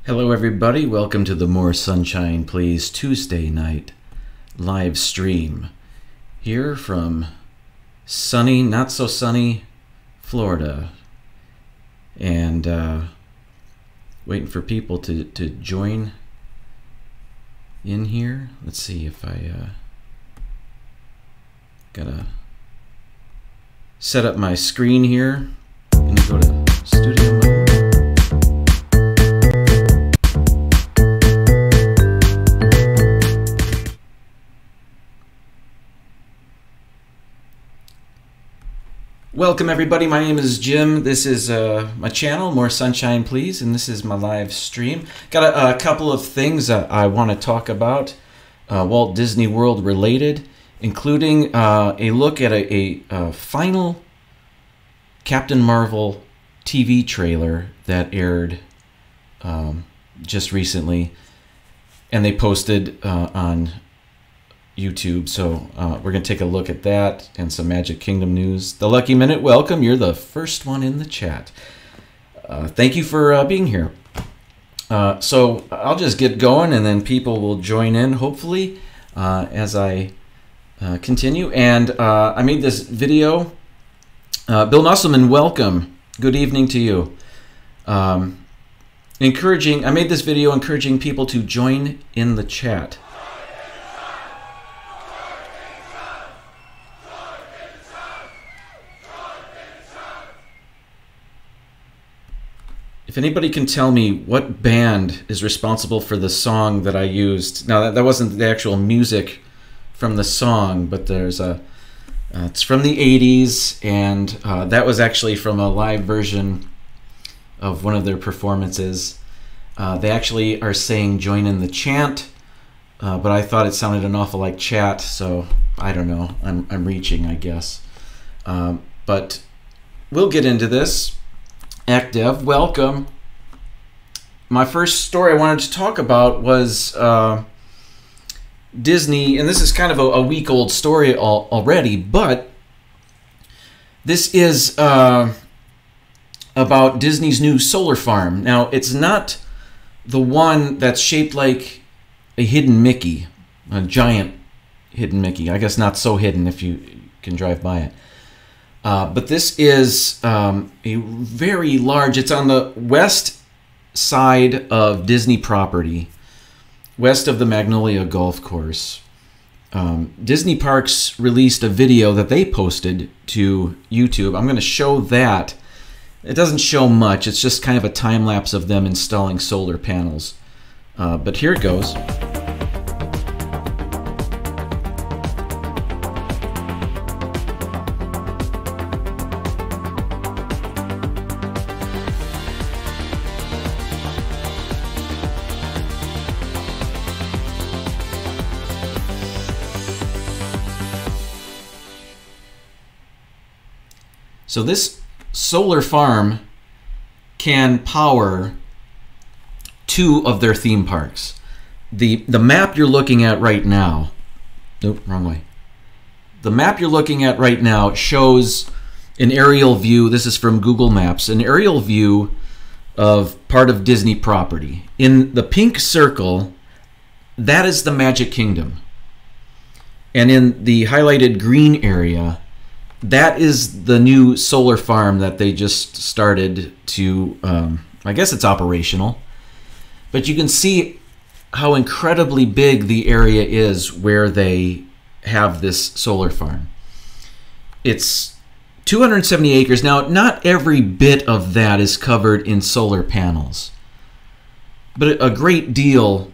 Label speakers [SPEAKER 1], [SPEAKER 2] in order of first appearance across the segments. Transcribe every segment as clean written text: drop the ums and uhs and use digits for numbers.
[SPEAKER 1] Hello everybody, welcome to the More Sunshine Please Tuesday night live stream here from sunny, not so sunny Florida, and waiting for people to join in here. Let's see if I gotta set up my screen here and go to studio mode. Welcome everybody, my name is Jim. This is my channel, More Sunshine Please, and this is my live stream. Got a couple of things I want to talk about, Walt Disney World related, including a look at a final Captain Marvel TV trailer that aired just recently, and they posted on YouTube, so we're going to take a look at that and some Magic Kingdom news. The Lucky Minute, welcome. You're the first one in the chat. Thank you for being here. So I'll just get going and then people will join in, hopefully, as I continue. And I made this video. Bill Nusselman, welcome. Good evening to you. I made this video encouraging people to join in the chat. If anybody can tell me what band is responsible for the song that I used. Now, that wasn't the actual music from the song, but there's it's from the 80s, and that was actually from a live version of one of their performances. They actually are saying join in the chant, but I thought it sounded an awful like chat, so I don't know. I'm reaching, I guess. But we'll get into this. ActDev, welcome. My first story I wanted to talk about was Disney, and this is kind of a week-old story already, but this is about Disney's new solar farm. Now, it's not the one that's shaped like a hidden Mickey, a giant hidden Mickey. I guess not so hidden if you can drive by it. But this is a very large, it's on the west side of Disney property, west of the Magnolia Golf Course. Disney Parks released a video that they posted to YouTube. I'm going to show that. It doesn't show much, it's just kind of a time lapse of them installing solar panels. But here it goes. So this solar farm can power 2 of their theme parks. The map you're looking at right now, nope, wrong way. The map you're looking at right now shows an aerial view. This is from Google Maps, an aerial view of part of Disney property. In the pink circle, that is the Magic Kingdom. And in the highlighted green area, that is the new solar farm that they just started to, I guess it's operational. But you can see how incredibly big the area is where they have this solar farm. It's 270 acres. Now, not every bit of that is covered in solar panels. But a great deal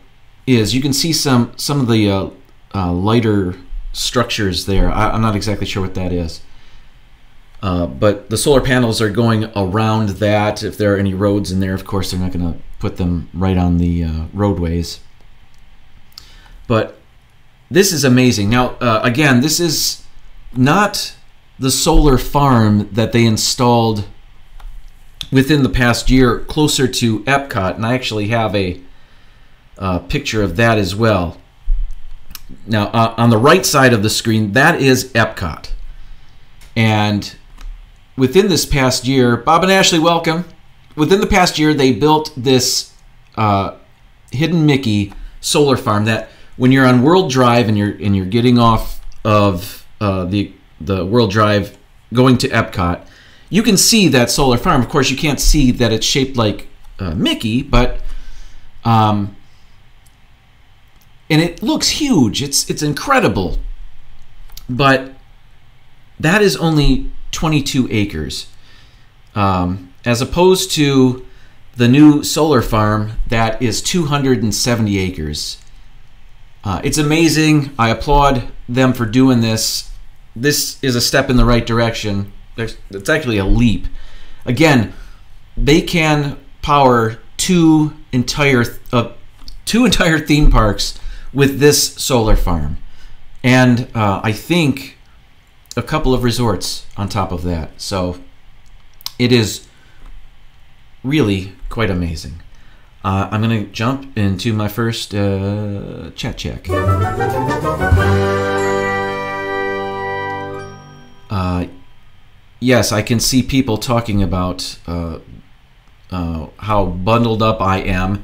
[SPEAKER 1] is. You can see some of the lighter structures there. I'm not exactly sure what that is. But the solar panels are going around that. If there are any roads in there, of course, they're not going to put them right on the roadways. But this is amazing. Now, again, this is not the solar farm that they installed within the past year closer to Epcot, and I actually have a picture of that as well. Now, on the right side of the screen, that is Epcot. And within this past year, Bob and Ashley, welcome. Within the past year, they built this Hidden Mickey solar farm that when you're on World Drive and you're getting off of the World Drive going to Epcot, you can see that solar farm. Of course, you can't see that it's shaped like Mickey, but and it looks huge. It's incredible, but that is only 22 acres, as opposed to the new solar farm that is 270 acres. It's amazing. I applaud them for doing this. This is a step in the right direction. It's actually a leap. Again, they can power two entire theme parks with this solar farm, and I think a couple of resorts on top of that. So it is really quite amazing. I'm going to jump into my first chat check. Yes, I can see people talking about how bundled up I am.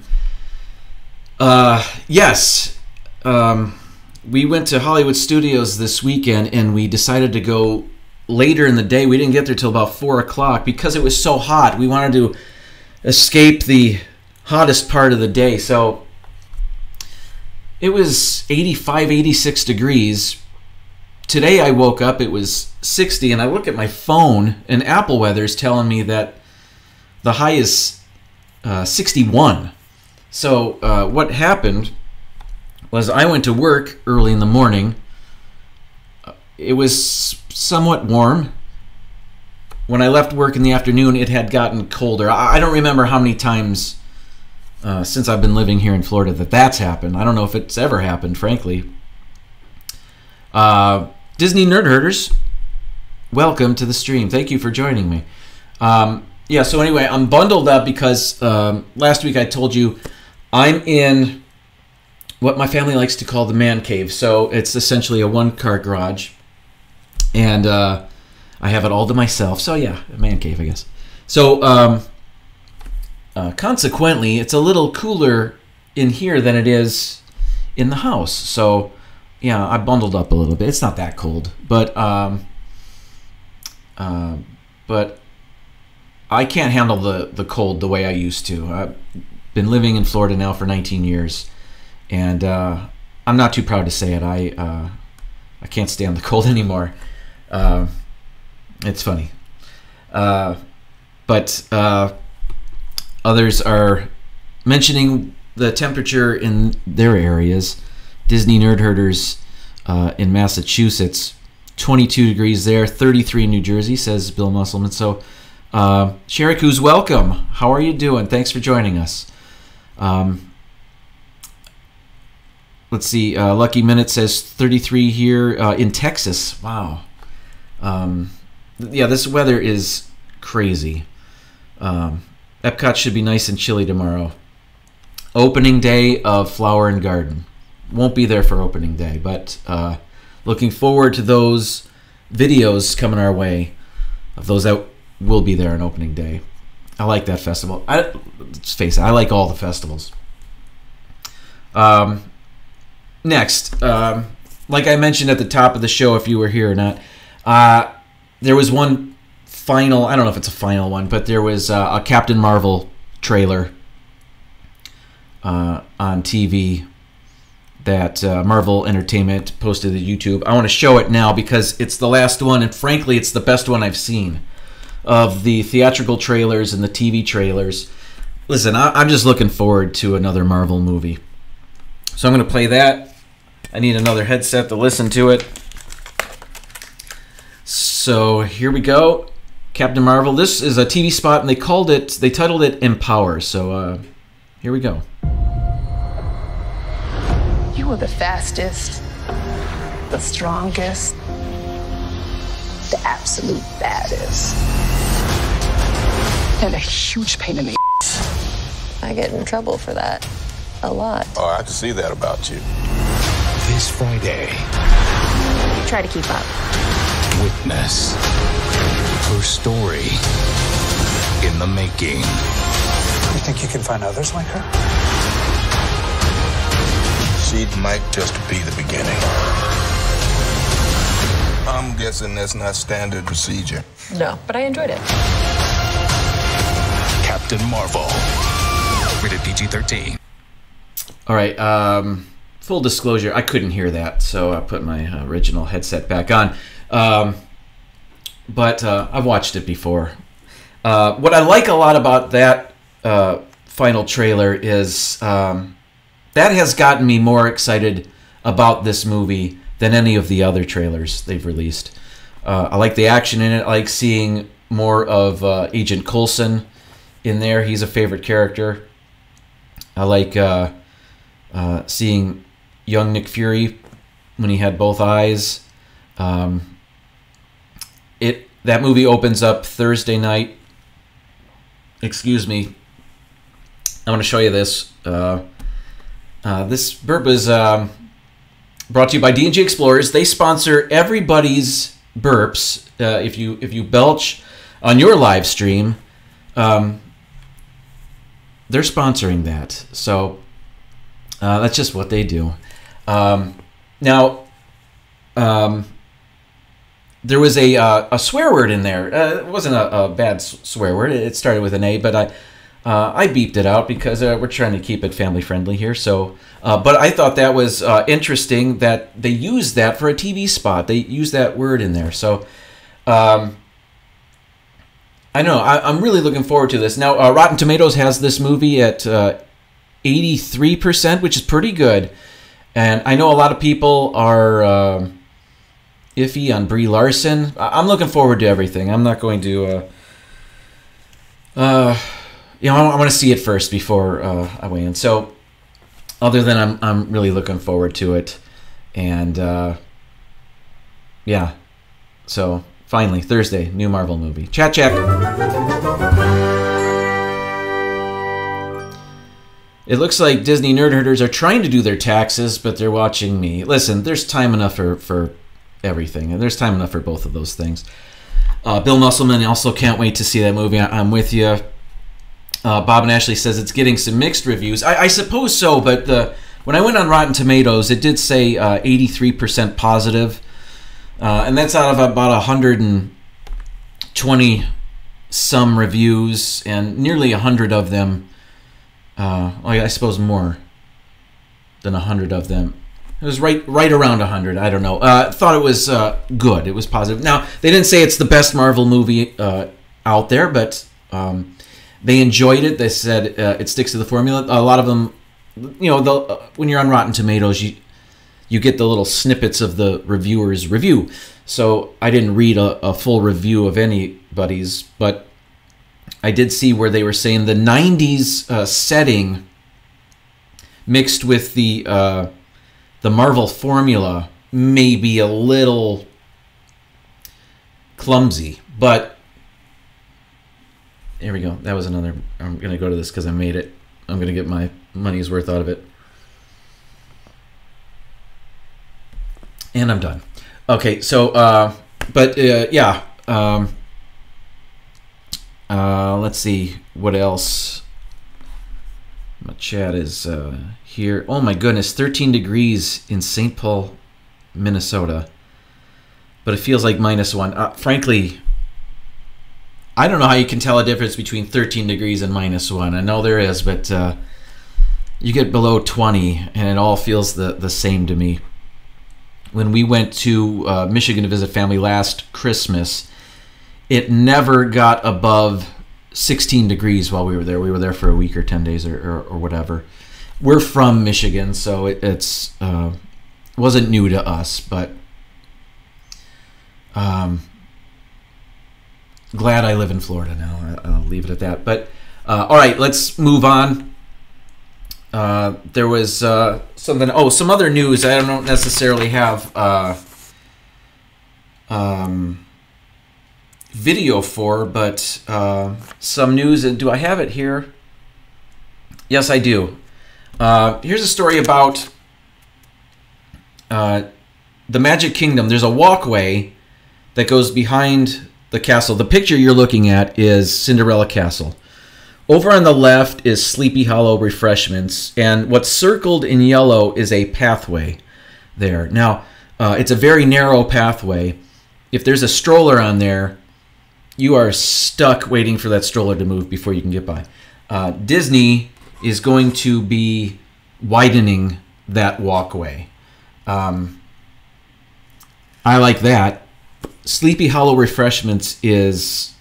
[SPEAKER 1] Yes, we went to Hollywood Studios this weekend, and we decided to go later in the day. We didn't get there till about 4 o'clock because it was so hot. We wanted to escape the hottest part of the day. So it was 85, 86 degrees. Today I woke up, it was 60, and I look at my phone, and Apple Weather is telling me that the high is 61. So what happened was I went to work early in the morning. It was somewhat warm. When I left work in the afternoon, it had gotten colder. I don't remember how many times since I've been living here in Florida that's happened. I don't know if it's ever happened, frankly. Disney Nerd Herders, welcome to the stream. Thank you for joining me. Yeah, so anyway, I'm bundled up because last week I told you I'm in what my family likes to call the man cave. So it's essentially a one-car garage, and I have it all to myself. So yeah, a man cave, I guess. So consequently, it's a little cooler in here than it is in the house. So yeah, I bundled up a little bit. It's not that cold, but I can't handle the cold the way I used to. I've been living in Florida now for 19 years, and I'm not too proud to say it. I can't stand the cold anymore. It's funny, but others are mentioning the temperature in their areas. Disney Nerd Herders in Massachusetts, 22 degrees there, 33 in New Jersey, says Bill Musselman. So, Sheriku's welcome. How are you doing? Thanks for joining us. Let's see. Lucky Minute says 33 here in Texas. Wow. Yeah, this weather is crazy. Epcot should be nice and chilly tomorrow. Opening day of Flower and Garden. Won't be there for opening day, but looking forward to those videos coming our way of those that will be there on opening day. I like that festival. Let's face it, I like all the festivals. Next, like I mentioned at the top of the show, if you were here or not, there was one final, I don't know if it's a final one, but there was a Captain Marvel trailer on TV that Marvel Entertainment posted to YouTube. I want to show it now because it's the last one, and frankly, it's the best one I've seen of the theatrical trailers and the TV trailers. Listen, I'm just looking forward to another Marvel movie. So I'm going to play that. I need another headset to listen to it. So here we go. Captain Marvel. This is a TV spot, and they titled it Empower. So here we go.
[SPEAKER 2] You are the fastest, the strongest, the absolute baddest, and a huge pain in the ass.
[SPEAKER 3] I get in trouble for that a lot.
[SPEAKER 4] Oh, I can see that about you.
[SPEAKER 5] This Friday,
[SPEAKER 3] Try to keep up.
[SPEAKER 5] witness her story in the making.
[SPEAKER 6] You think you can find others like her?
[SPEAKER 4] She might just be the beginning. I'm guessing that's not standard procedure.
[SPEAKER 2] No, but I enjoyed it.
[SPEAKER 5] Captain Marvel. Rated PG-13.
[SPEAKER 1] All right. Full disclosure, I couldn't hear that, so I put my original headset back on. But I've watched it before. What I like a lot about that final trailer is that has gotten me more excited about this movie than any of the other trailers they've released. I like the action in it. I like seeing more of Agent Coulson in there. He's a favorite character. I like seeing young Nick Fury when he had both eyes. That movie opens up Thursday night. Excuse me. I want to show you this. This burp is brought to you by D&G Explorers. They sponsor everybody's burps. If you belch on your live stream, they're sponsoring that. So that's just what they do. Now, there was a swear word in there. It wasn't a bad swear word. It started with an A, but I beeped it out because we're trying to keep it family friendly here. So, but I thought that was interesting that they used that for a TV spot. They used that word in there. So, I know I'm really looking forward to this. Now, Rotten Tomatoes has this movie at 83%, which is pretty good. And I know a lot of people are iffy on Brie Larson. I'm looking forward to everything. I'm not going to, I want to see it first before I weigh in. So, other than I'm really looking forward to it, and yeah. So finally, Thursday, new Marvel movie. Chat check. It looks like Disney nerd herders are trying to do their taxes, but they're watching me. Listen, there's time enough for everything, and there's time enough for both of those things. Bill Musselman also can't wait to see that movie. I'm with you. Bob and Ashley says it's getting some mixed reviews. I suppose so, but when I went on Rotten Tomatoes, it did say 83% positive, and that's out of about 120 some reviews, and nearly 100 of them. I suppose more than 100 of them. It was right around 100. I don't know. Thought it was good. It was positive. Now, they didn't say it's the best Marvel movie out there, but they enjoyed it. They said it sticks to the formula. A lot of them, when you're on Rotten Tomatoes, you get the little snippets of the reviewer's review. So I didn't read a full review of anybody's, but I did see where they were saying the 90s setting mixed with the Marvel formula may be a little clumsy, but here we go. That was another. I'm going to go to this because I made it. I'm going to get my money's worth out of it. And I'm done. Okay, so, yeah. Let's see what else. My chat is here. Oh my goodness, 13 degrees in St. Paul, Minnesota. But it feels like -1. Frankly, I don't know how you can tell a difference between 13 degrees and -1. I know there is, but you get below 20 and it all feels the same to me. When we went to Michigan to visit family last Christmas, it never got above 16 degrees while we were there. We were there for a week or 10 days or whatever. We're from Michigan, so it's wasn't new to us, but glad I live in Florida now. I'll leave it at that. But all right, let's move on. There was something. Oh, some other news. I don't necessarily have video for, but some news. And do I have it here? Yes, I do. Here's a story about the Magic Kingdom. There's a walkway that goes behind the castle. The picture you're looking at is Cinderella Castle, Over on the left is Sleepy Hollow Refreshments, and what's circled in yellow is a pathway there. Now, it's a very narrow pathway. If there's a stroller on there, you are stuck waiting for that stroller to move before you can get by. Disney is going to be widening that walkway. I like that. Sleepy Hollow Refreshments it's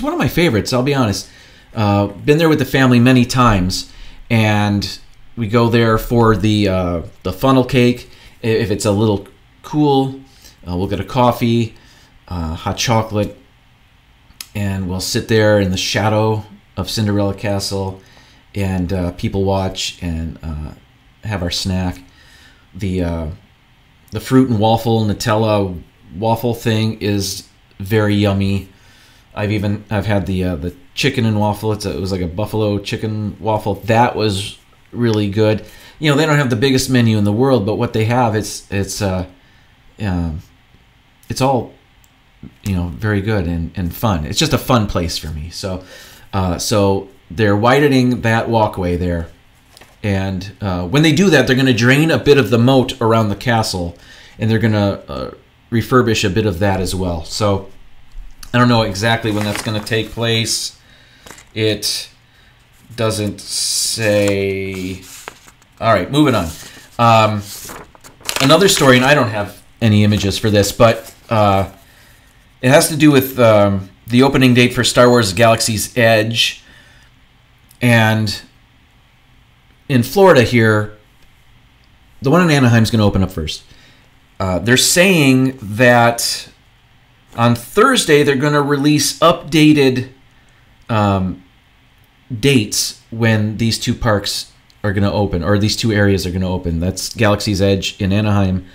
[SPEAKER 1] one of my favorites, I'll be honest. Been there with the family many times, and we go there for the funnel cake. If it's a little cool, we'll get a coffee, hot chocolate, and we'll sit there in the shadow of Cinderella Castle and people watch and have our snack. The fruit and waffle Nutella waffle thing is very yummy. I've had the chicken and waffle. It was like a buffalo chicken waffle. That was really good. You know, they don't have the biggest menu in the world, but what they have, it's all, you know, very good and fun. It's just a fun place for me. So they're widening that walkway there, and when they do that, they're going to drain a bit of the moat around the castle, and they're going to refurbish a bit of that as well. So I don't know exactly when that's going to take place. It doesn't say. All right, moving on. Another story, and I don't have any images for this, but it has to do with the opening date for Star Wars Galaxy's Edge. And in Florida here, the one in Anaheim is going to open up first. They're saying that on Thursday they're going to release updated dates when these two parks are going to open, or these two areas are going to open. That's Galaxy's Edge in Anaheim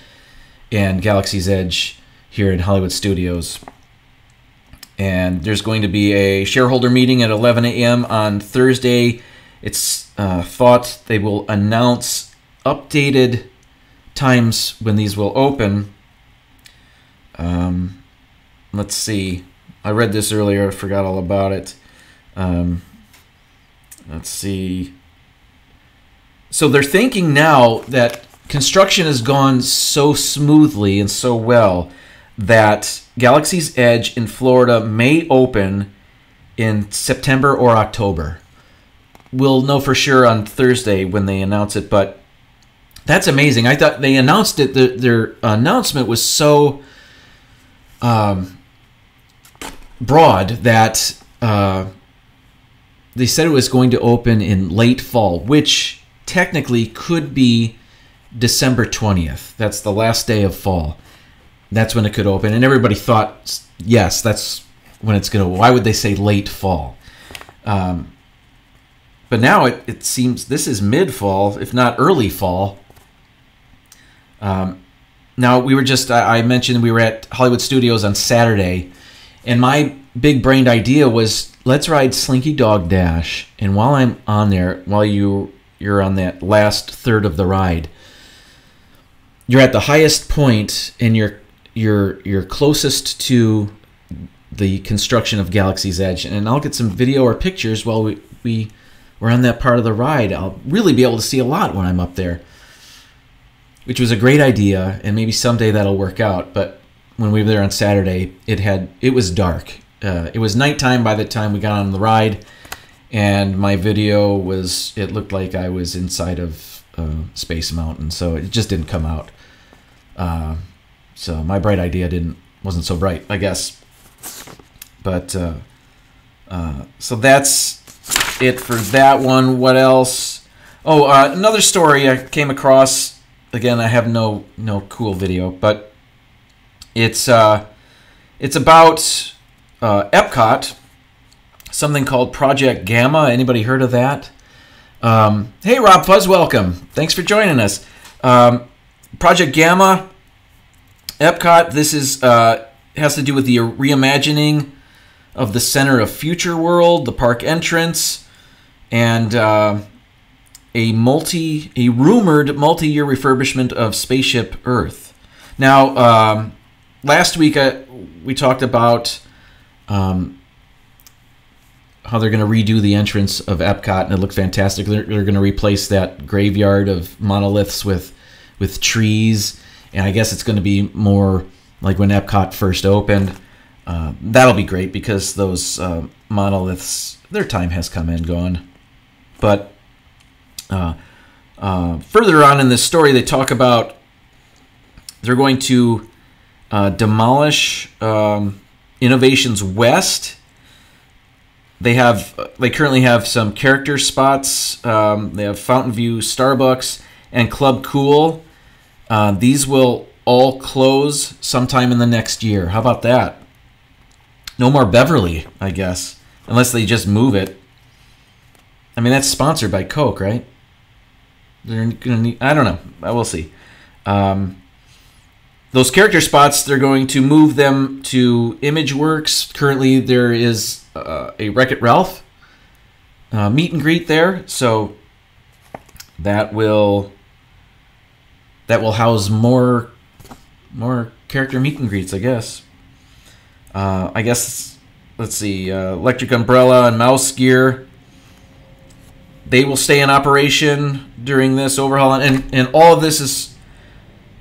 [SPEAKER 1] and Galaxy's Edge here in Hollywood Studios. And there's going to be a shareholder meeting at 11 a.m. on Thursday. It's thought they will announce updated times when these will open. Let's see. I read this earlier. I forgot all about it. Let's see. So they're thinking now that construction has gone so smoothly and so well that Galaxy's Edge in Florida may open in September or October. We'll know for sure on Thursday when they announce it, but that's amazing. I thought they announced it. Their announcement was so broad that they said it was going to open in late fall, which technically could be December 20th. That's the last day of fall. That's when it could open. And everybody thought, yes, that's when it's going to. Why would they say late fall? But now it seems this is mid-fall, if not early fall. Now, we were just, I mentioned we were at Hollywood Studios on Saturday, and my big-brained idea was, let's ride Slinky Dog Dash. And while I'm on there, while you're on that last third of the ride, you're at the highest point, and you're closest to the construction of Galaxy's Edge. And I'll get some video or pictures while we're on that part of the ride. I'll really be able to see a lot when I'm up there, which was a great idea, and maybe someday that'll work out. But when we were there on Saturday, it was dark. It was nighttime by the time we got on the ride, and my video it looked like I was inside of Space Mountain, so it just didn't come out. So my bright idea wasn't so bright, I guess. But so that's it for that one. What else? Oh, another story I came across. Again, I have no cool video, but it's about Epcot, something called Project Gamma. Anybody heard of that? Hey, Rob Fuzz, welcome. Thanks for joining us. Project Gamma, Epcot. This has to do with the reimagining of the Center of Future World, the park entrance, and a rumored multi-year refurbishment of Spaceship Earth. Now, last week we talked about how they're going to redo the entrance of Epcot, and it looked fantastic. They're going to replace that graveyard of monoliths with trees, and I guess it's going to be more like when Epcot first opened. That'll be great because those monoliths, their time has come and gone. But further on in this story, they talk about they're going to demolish Innovations West. They currently have some character spots. They have Fountain View Starbucks and Club Cool. These will all close sometime in the next year. How about that? No more Beverly, I guess, unless they just move it. I mean, that's sponsored by Coke, right? They're gonna need, I don't know. We'll see. Those character spots, they're going to move them to ImageWorks. Currently, there is a Wreck-It Ralph meet and greet there, so that will house more character meet and greets, I guess. Let's see, Electric Umbrella and Mouse Gear, they will stay in operation during this overhaul, and all of this is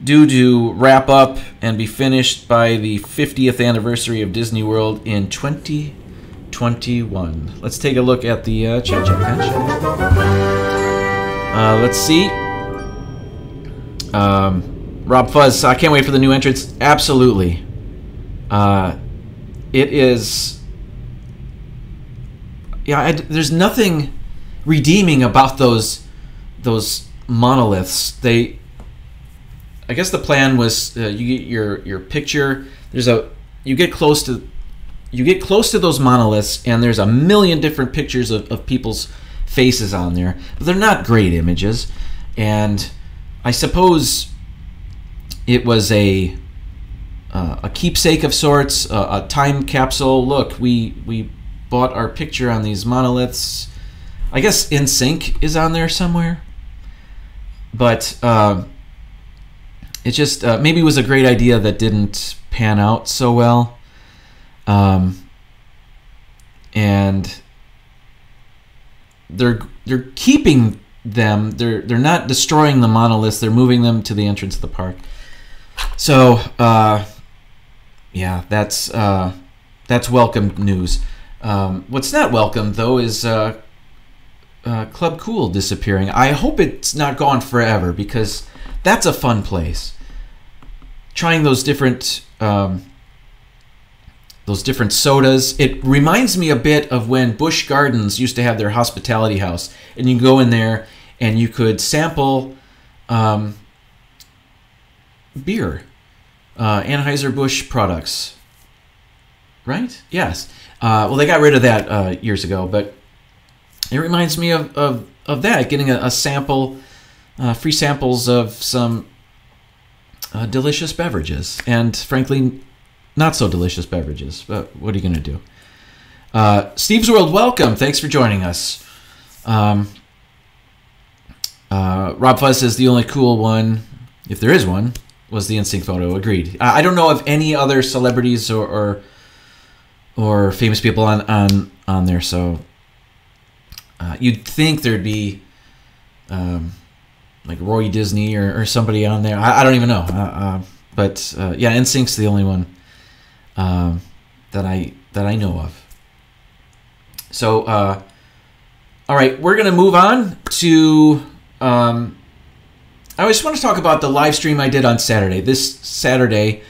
[SPEAKER 1] due to wrap up and be finished by the 50th anniversary of Disney World in 2021. Let's take a look at the chat bench. Let's see. Rob Fuzz, I can't wait for the new entrance. Absolutely. It is... Yeah, there's nothing redeeming about those monoliths. I guess the plan was you get your picture. You get close to those monoliths, and there's a million different pictures of people's faces on there. But they're not great images, and I suppose it was a keepsake of sorts, a time capsule. Look, we bought our picture on these monoliths. I guess NSYNC is on there somewhere, but. It just maybe it was a great idea that didn't pan out so well, and they're keeping them. They're not destroying the monoliths. They're moving them to the entrance of the park. So yeah, that's welcome news. What's not welcome though is Club Cool disappearing. I hope it's not gone forever because. That's a fun place. Trying those different sodas. It reminds me a bit of when Busch Gardens used to have their hospitality house, and you go in there and you could sample beer, Anheuser-Busch products. Right? Yes. Well, they got rid of that years ago, but it reminds me of that, getting a sample. Free samples of some delicious beverages, and frankly, not so delicious beverages. But what are you going to do? Steve's World, welcome. Thanks for joining us. Rob Fuzz says the only cool one, if there is one, was the NSYNC photo. Agreed. I don't know of any other celebrities or famous people on there. So you'd think there'd be. Like Roy Disney or somebody on there. I don't even know. But yeah, NSYNC's the only one that I know of. So all right, we're gonna move on to. I just want to talk about the live stream I did on Saturday. This Saturday,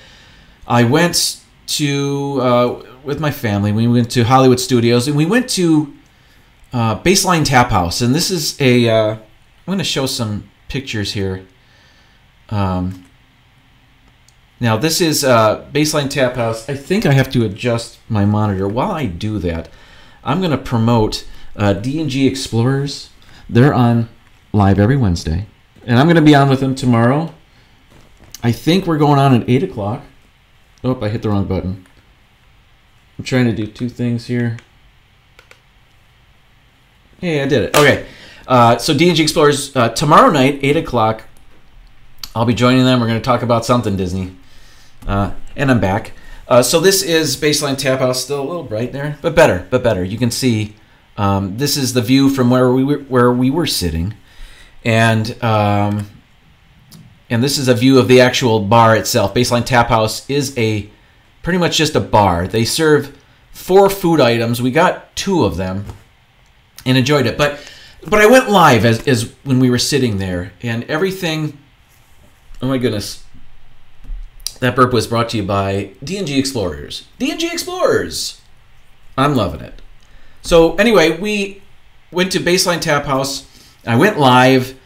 [SPEAKER 1] I went to with my family. We went to Hollywood Studios, and we went to Baseline Tap House. And this is a. I'm going to show some pictures here. Now this is Baseline Tap House. I think I have to adjust my monitor. While I do that, I'm going to promote D&G Explorers. They're on live every Wednesday, and I'm going to be on with them tomorrow. I think we're going on at 8 o'clock. Oh, I hit the wrong button. I'm trying to do two things here. Hey, I did it. Okay. So D&G Explorers, tomorrow night, 8 o'clock, I'll be joining them. We're going to talk about something Disney. And I'm back. So this is Baseline Tap House. Still a little bright there, but better. You can see This is the view from where we were sitting, and this is a view of the actual bar itself. Baseline Tap House is pretty much just a bar. They serve 4 food items. We got 2 of them and enjoyed it. But I went live as when we were sitting there, and everything. Oh my goodness. That burp was brought to you by D&G Explorers. D&G Explorers! I'm loving it. So anyway, we went to Baseline Tap House. I went live,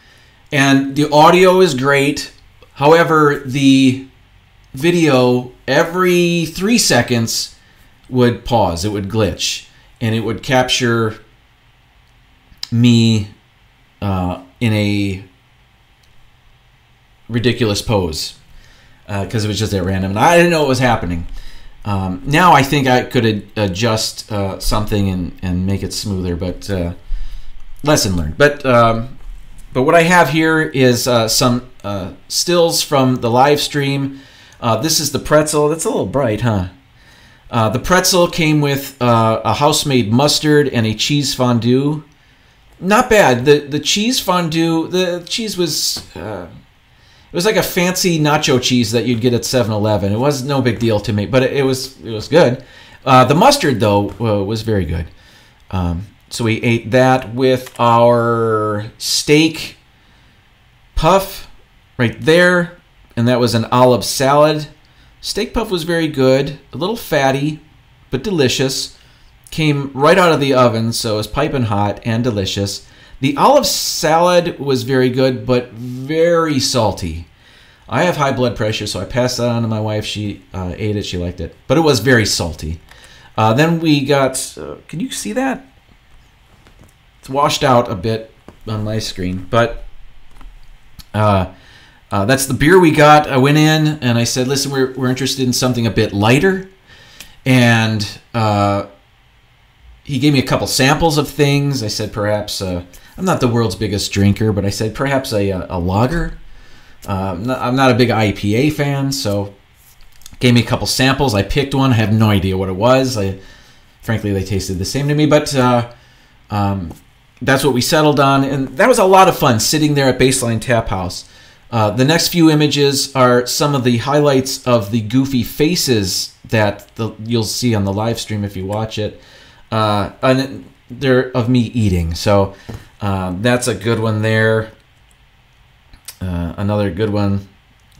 [SPEAKER 1] and the audio is great. However, the video, every 3 seconds, would pause. It would glitch, and it would capture me in a ridiculous pose. Because it was just at random, and I didn't know what was happening. Now I think I could adjust something and make it smoother, but lesson learned. But what I have here is some stills from the live stream. This is the pretzel. That's a little bright, huh? The pretzel came with a house-made mustard and a cheese fondue. Not bad. The cheese fondue, the cheese was... it was like a fancy nacho cheese that you'd get at 7-Eleven. It was no big deal to me, but it was good. The mustard, though, was very good. So we ate that with our steak puff right there, and that was an olive salad. Steak puff was very good, a little fatty, but delicious. Came right out of the oven, so it was piping hot and delicious. The olive salad was very good, but very salty. I have high blood pressure, so I passed that on to my wife. She ate it. She liked it. But it was very salty. Then we got... can you see that? It's washed out a bit on my screen. But that's the beer we got. I went in, and I said, listen, we're interested in something a bit lighter. And he gave me a couple samples of things. I said, perhaps... I'm not the world's biggest drinker, but I said perhaps a lager. I'm not a big IPA fan, so gave me a couple samples. I picked one. I have no idea what it was. Frankly, they tasted the same to me, but that's what we settled on, and that was a lot of fun sitting there at Baseline Tap House. The next few images are some of the highlights of the goofy faces that you'll see on the live stream if you watch it. And they're of me eating, so... that's a good one there. Another good one.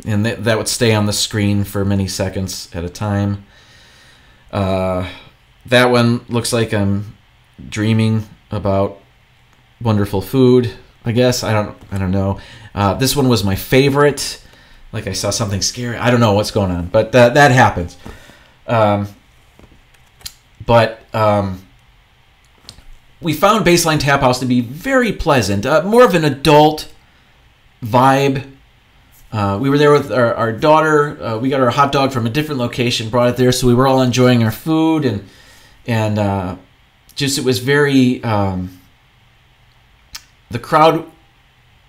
[SPEAKER 1] And that would stay on the screen for many seconds at a time. That one looks like I'm dreaming about wonderful food, I guess. I don't know. This one was my favorite. Like I saw something scary. I don't know what's going on, but that happens. We found Baseline Tap House to be very pleasant, more of an adult vibe. We were there with our daughter. We got our hot dog from a different location, brought it there, so we were all enjoying our food, and just it was very. The crowd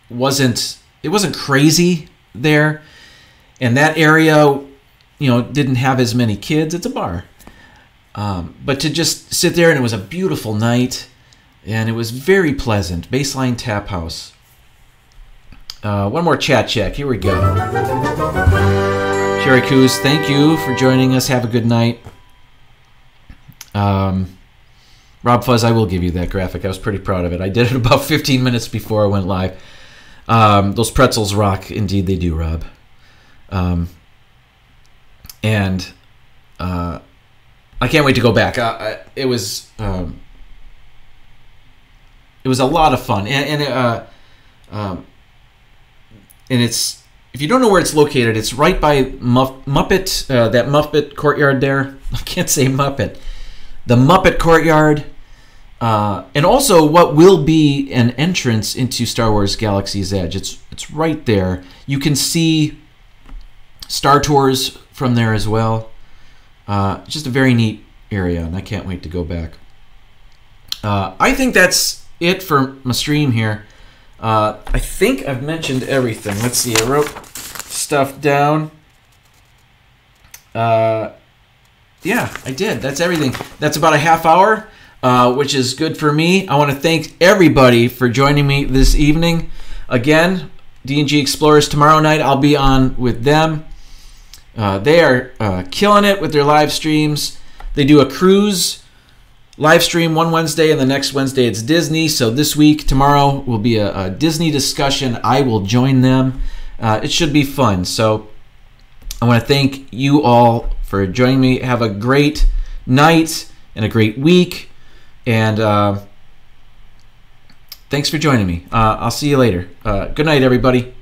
[SPEAKER 1] wasn't crazy there, and that area, didn't have as many kids. It's a bar, but to just sit there, and it was a beautiful night. And it was very pleasant. Baseline Tap House. One more chat check. Here we go. Sherry Coos, thank you for joining us. Have a good night. Rob Fuzz, I will give you that graphic. I was pretty proud of it. I did it about 15 minutes before I went live. Those pretzels rock. Indeed, they do, Rob. And I can't wait to go back. It was a lot of fun, and it's, if you don't know where it's located, it's right by Muppet, that Muppet courtyard there. I can't say Muppet. The Muppet courtyard, and also what will be an entrance into Star Wars Galaxy's Edge. It's right there. You can see Star Tours from there as well. Just a very neat area, and I can't wait to go back. I think that's it for my stream here. I think I've mentioned everything. Let's see. I wrote stuff down. Yeah, I did. That's everything. That's about a half hour. which is good for me. I want to thank everybody for joining me this evening. Again, D&G Explorers tomorrow night, I'll be on with them. They are killing it with their live streams. They do a cruise live stream one Wednesday, and the next Wednesday it's Disney. So this week, tomorrow, will be a Disney discussion. I will join them. It should be fun. So I want to thank you all for joining me. Have a great night and a great week. And thanks for joining me. I'll see you later. Good night, everybody.